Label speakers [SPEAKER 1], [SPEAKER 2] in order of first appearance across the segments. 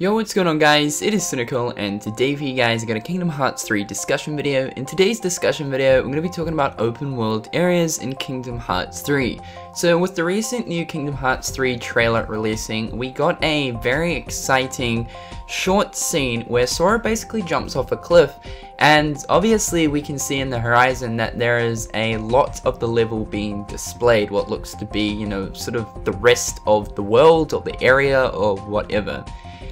[SPEAKER 1] Yo, what's going on guys, it is Cynnnical, and today for you guys I got a Kingdom Hearts 3 discussion video. In today's discussion video, we're going to be talking about open world areas in Kingdom Hearts 3. So with the recent new Kingdom Hearts 3 trailer releasing, we got a very exciting short scene where Sora basically jumps off a cliff, and obviously we can see in the horizon that there is a lot of the level being displayed, what looks to be, you know, sort of the rest of the world or the area or whatever.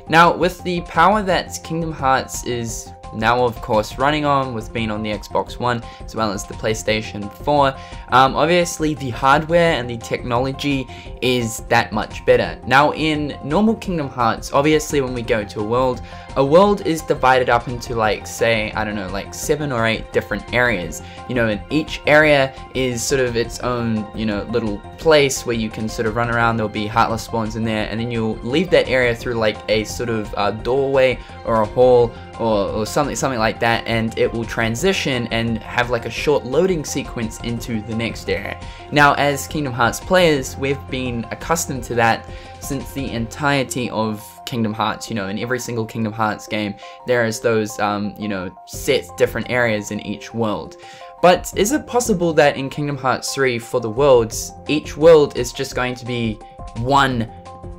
[SPEAKER 1] Now, with the power that Kingdom Hearts is now of course running on, with being on the Xbox One as well as the PlayStation 4, obviously the hardware and the technology is that much better. Now in normal Kingdom Hearts, obviously when we go to a world is divided up into, like, say, I don't know, like 7 or 8 different areas, you know, and each area is sort of its own, you know, little place where you can sort of run around. There'll be Heartless spawns in there, and then you'll leave that area through like a sort of doorway or a hall or something like that, and it will transition and have like a short loading sequence into the next area. Now as Kingdom Hearts players, we've been accustomed to that since the entirety of Kingdom Hearts. You know, in every single Kingdom Hearts game there is those you know, set different areas in each world. But is it possible that in Kingdom Hearts 3 for the worlds, each world is just going to be one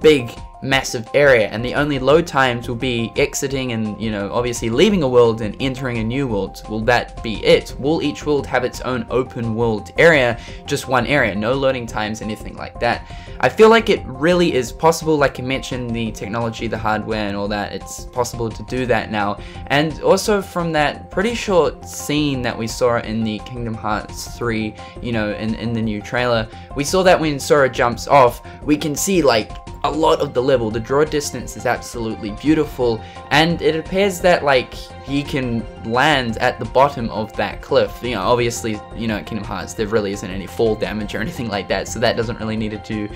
[SPEAKER 1] big massive area, and the only load times will be exiting and, you know, obviously leaving a world and entering a new world? Will that be it? Will each world have its own open world area, just one area, no loading times, anything like that? I feel like it really is possible. Like I mentioned, the technology, the hardware and all that, it's possible to do that now. And also from that pretty short scene that we saw in the Kingdom Hearts 3, you know, in the new trailer, we saw that when Sora jumps off, we can see like a lot of the level. The draw distance is absolutely beautiful, and it appears that like he can land at the bottom of that cliff. You know, obviously, you know, in Kingdom Hearts there really isn't any fall damage or anything like that, so that doesn't really need to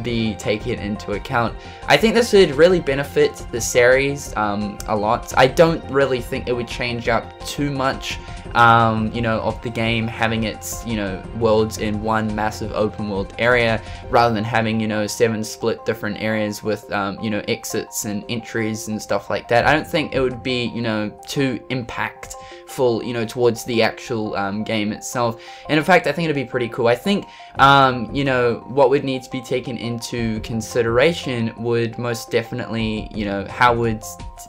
[SPEAKER 1] be taken into account. I think this would really benefit the series a lot. I don't really think it would change up too much, you know, of the game, having its, you know, worlds in one massive open world area rather than having, you know, 7 split different areas with you know, exits and entries and stuff like that. I don't think it would be, you know, too impactful, you know, towards the actual game itself. And in fact, I think it'd be pretty cool. I think you know, what would need to be taken into consideration would most definitely, you know, how would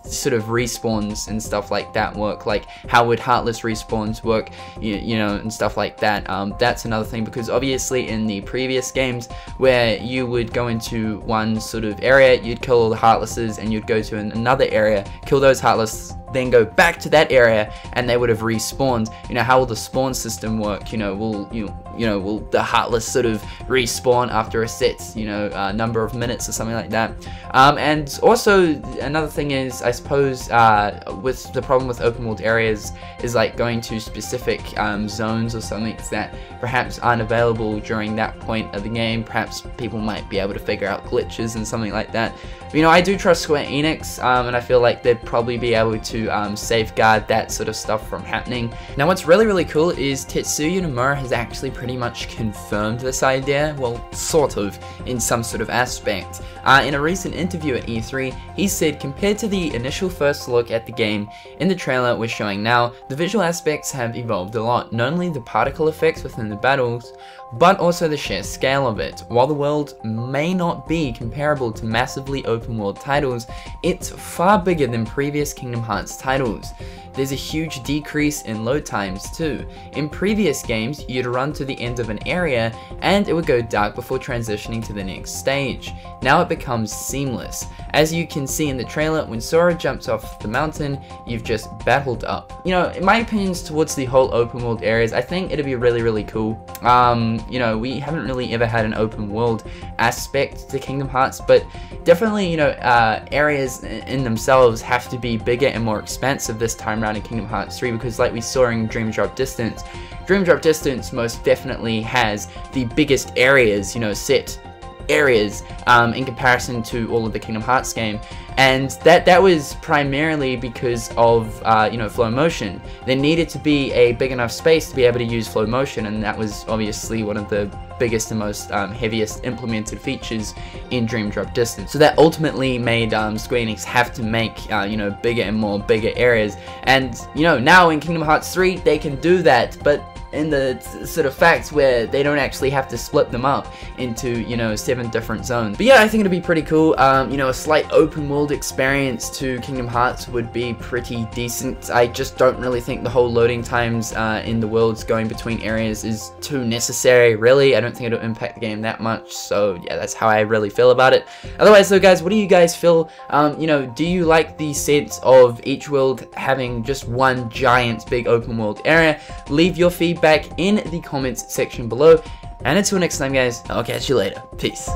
[SPEAKER 1] sort of respawns and stuff like that work, like how would Heartless respawns work, you know, and stuff like that. That's another thing, because obviously in the previous games where you would go into one sort of area, you'd kill all the Heartlesses, and you'd go to another area, kill those Heartless, then go back to that area, and they would have respawned. You know, how will the spawn system work? You know, will the Heartless sort of respawn after a set, you know, number of minutes or something like that? And also another thing is, I suppose, with the problem with open world areas is like going to specific zones or something that perhaps aren't available during that point of the game. Perhaps people might be able to figure out glitches and something like that. But, you know, I do trust Square Enix, and I feel like they'd probably be able to safeguard that sort of stuff from happening. Now what's really cool is Tetsuya Nomura has actually pretty much confirmed this idea, well, sort of, in some sort of aspect. In a recent interview at E3, he said, compared to the initial first look at the game in the trailer we're showing now, the visual aspects have evolved a lot, not only the particle effects within the battles, but also the sheer scale of it. While the world may not be comparable to massively open world titles, it's far bigger than previous Kingdom Hearts titles. There's a huge decrease in load times too. In previous games, you'd run to the end of an area and it would go dark before transitioning to the next stage. Now it becomes seamless. As you can see in the trailer, when Sora jumps off the mountain, you've just battled up. You know, in my opinions towards the whole open world areas, I think it'd be really cool. You know, we haven't really ever had an open world aspect to Kingdom Hearts, but definitely, you know, areas in themselves have to be bigger and more expansive this time around in Kingdom Hearts 3, because like we saw in Dream Drop Distance most definitely has the biggest areas, you know, set areas in comparison to all of the Kingdom Hearts game. and that was primarily because of you know, flow motion. There needed to be a big enough space to be able to use flow motion, and that was obviously one of the biggest and most heaviest implemented features in Dream Drop Distance. So that ultimately made Square Enix have to make you know, bigger areas, and you know, now in Kingdom Hearts 3 they can do that, but in the sort of fact where they don't actually have to split them up into, you know, 7 different zones. But yeah, I think it'd be pretty cool. You know, a slight open world experience to Kingdom Hearts would be pretty decent. I just don't really think the whole loading times in the worlds going between areas is too necessary, really. I don't think it'll impact the game that much, so yeah, that's how I really feel about it. Otherwise though, guys, what do you guys feel? You know, do you like the sense of each world having just one giant big open world area? Leave your feedback in the comments section below, and until next time, guys, I'll catch you later. Peace.